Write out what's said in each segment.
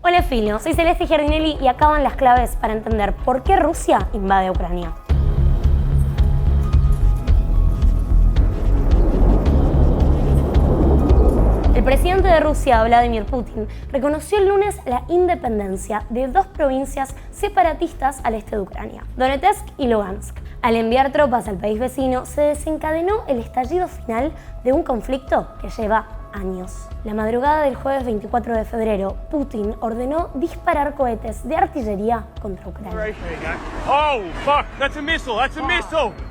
Hola Filo, soy Celeste Giardinelli y acá van las claves para entender por qué Rusia invade Ucrania. El presidente de Rusia, Vladimir Putin, reconoció el lunes la independencia de dos provincias separatistas al este de Ucrania, Donetsk y Lugansk. Al enviar tropas al país vecino, se desencadenó el estallido final de un conflicto que lleva años. La madrugada del jueves 24 de febrero, Putin ordenó disparar cohetes de artillería contra Ucrania. Oh, fuck, that's a missile,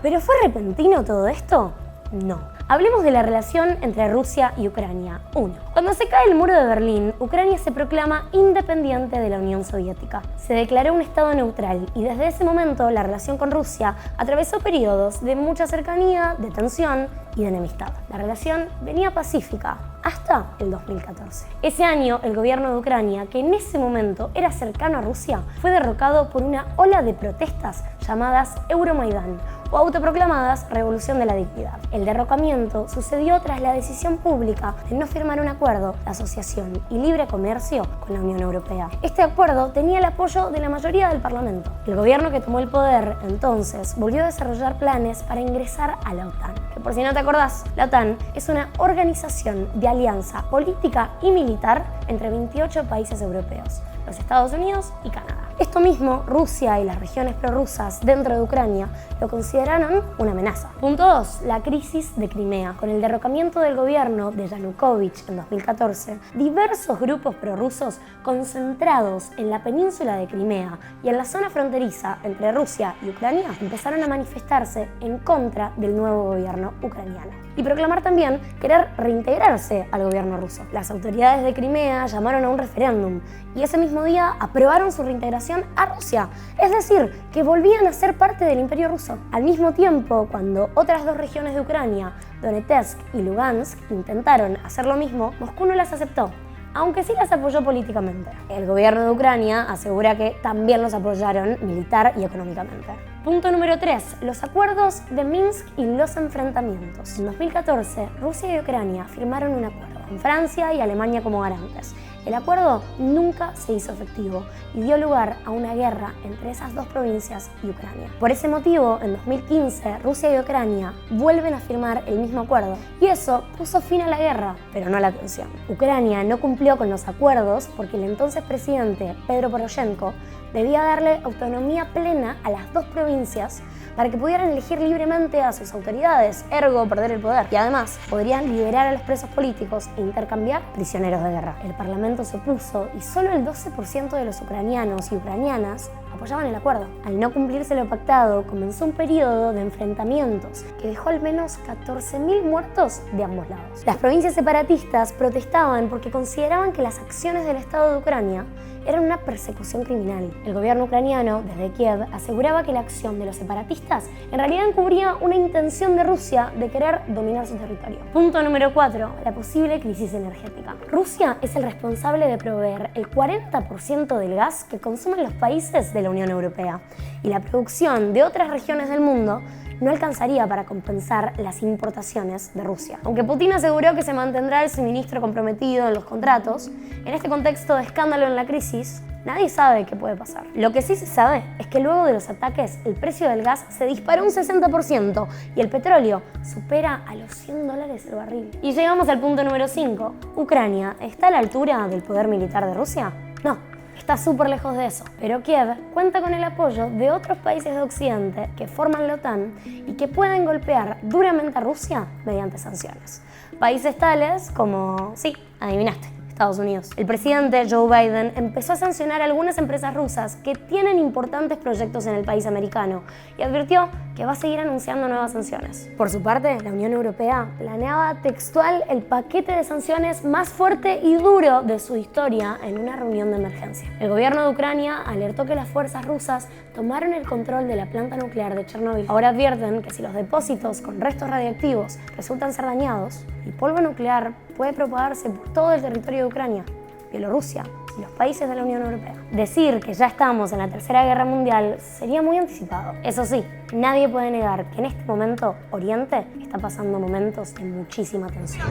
¿Pero fue repentino todo esto? No. Hablemos de la relación entre Rusia y Ucrania. 1. Cuando se cae el muro de Berlín, Ucrania se proclama independiente de la Unión Soviética. Se declaró un estado neutral y desde ese momento la relación con Rusia atravesó periodos de mucha cercanía, de tensión y de enemistad. La relación venía pacífica hasta el 2014. Ese año, el gobierno de Ucrania, que en ese momento era cercano a Rusia, fue derrocado por una ola de protestas llamadas Euromaidán, o autoproclamadas Revolución de la Dignidad. El derrocamiento sucedió tras la decisión pública de no firmar un acuerdo de asociación y libre comercio con la Unión Europea. Este acuerdo tenía el apoyo de la mayoría del Parlamento. El gobierno que tomó el poder entonces volvió a desarrollar planes para ingresar a la OTAN. Que por si no te acordás, la OTAN es una organización de alianza política y militar entre 28 países europeos, los Estados Unidos y Canadá. Esto mismo, Rusia y las regiones prorrusas dentro de Ucrania lo consideraron una amenaza. Punto 2. La crisis de Crimea. Con el derrocamiento del gobierno de Yanukovych en 2014, diversos grupos prorrusos concentrados en la península de Crimea y en la zona fronteriza entre Rusia y Ucrania empezaron a manifestarse en contra del nuevo gobierno ucraniano y proclamar también querer reintegrarse al gobierno ruso. Las autoridades de Crimea llamaron a un referéndum y ese mismo día aprobaron su reintegración a Rusia, es decir, que volvían a ser parte del Imperio Ruso. Al mismo tiempo, cuando otras dos regiones de Ucrania, Donetsk y Lugansk, intentaron hacer lo mismo, Moscú no las aceptó, aunque sí las apoyó políticamente. El gobierno de Ucrania asegura que también los apoyaron militar y económicamente. Punto número 3. Los acuerdos de Minsk y los enfrentamientos. En 2014, Rusia y Ucrania firmaron un acuerdo, con Francia y Alemania como garantes. El acuerdo nunca se hizo efectivo y dio lugar a una guerra entre esas dos provincias y Ucrania. Por ese motivo, en 2015, Rusia y Ucrania vuelven a firmar el mismo acuerdo y eso puso fin a la guerra, pero no a la tensión. Ucrania no cumplió con los acuerdos porque el entonces presidente, Petro Poroshenko, debía darle autonomía plena a las dos provincias para que pudieran elegir libremente a sus autoridades, ergo perder el poder. Y además, podrían liberar a los presos políticos e intercambiar prisioneros de guerra. El Parlamento se opuso y solo el 12% de los ucranianos y ucranianas apoyaban el acuerdo. Al no cumplirse lo pactado, comenzó un periodo de enfrentamientos que dejó al menos 14.000 muertos de ambos lados. Las provincias separatistas protestaban porque consideraban que las acciones del Estado de Ucrania eran una persecución criminal. El gobierno ucraniano, desde Kiev, aseguraba que la acción de los separatistas en realidad encubría una intención de Rusia de querer dominar su territorio. Punto número 4. La posible crisis energética. Rusia es el responsable de proveer el 40% del gas que consumen los países de la Unión Europea y la producción de otras regiones del mundo no alcanzaría para compensar las importaciones de Rusia. Aunque Putin aseguró que se mantendrá el suministro comprometido en los contratos, en este contexto de escándalo en la crisis, nadie sabe qué puede pasar. Lo que sí se sabe es que luego de los ataques, el precio del gas se disparó un 60% y el petróleo supera a los $100 el barril. Y llegamos al punto número 5. ¿Ucrania está a la altura del poder militar de Rusia? No. Está súper lejos de eso, pero Kiev cuenta con el apoyo de otros países de Occidente que forman la OTAN y que pueden golpear duramente a Rusia mediante sanciones. Países tales como, sí, adivinaste, Estados Unidos. El presidente Joe Biden empezó a sancionar a algunas empresas rusas que tienen importantes proyectos en el país americano y advirtió que va a seguir anunciando nuevas sanciones. Por su parte, la Unión Europea planeaba textual el paquete de sanciones más fuerte y duro de su historia en una reunión de emergencia. El gobierno de Ucrania alertó que las fuerzas rusas tomaron el control de la planta nuclear de Chernobyl. Ahora advierten que si los depósitos con restos radiactivos resultan ser dañados, el polvo nuclear puede propagarse por todo el territorio de Ucrania, Bielorrusia y los países de la Unión Europea. Decir que ya estamos en la Tercera Guerra Mundial sería muy anticipado. Eso sí, nadie puede negar que en este momento Oriente está pasando momentos de muchísima tensión.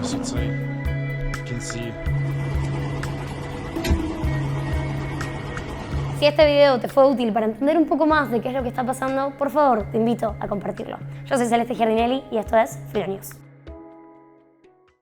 should say. You can see. Si este video te fue útil para entender un poco más de qué es lo que está pasando, por favor, te invito a compartirlo. Yo soy Celeste Giardinelli y esto es Filonews.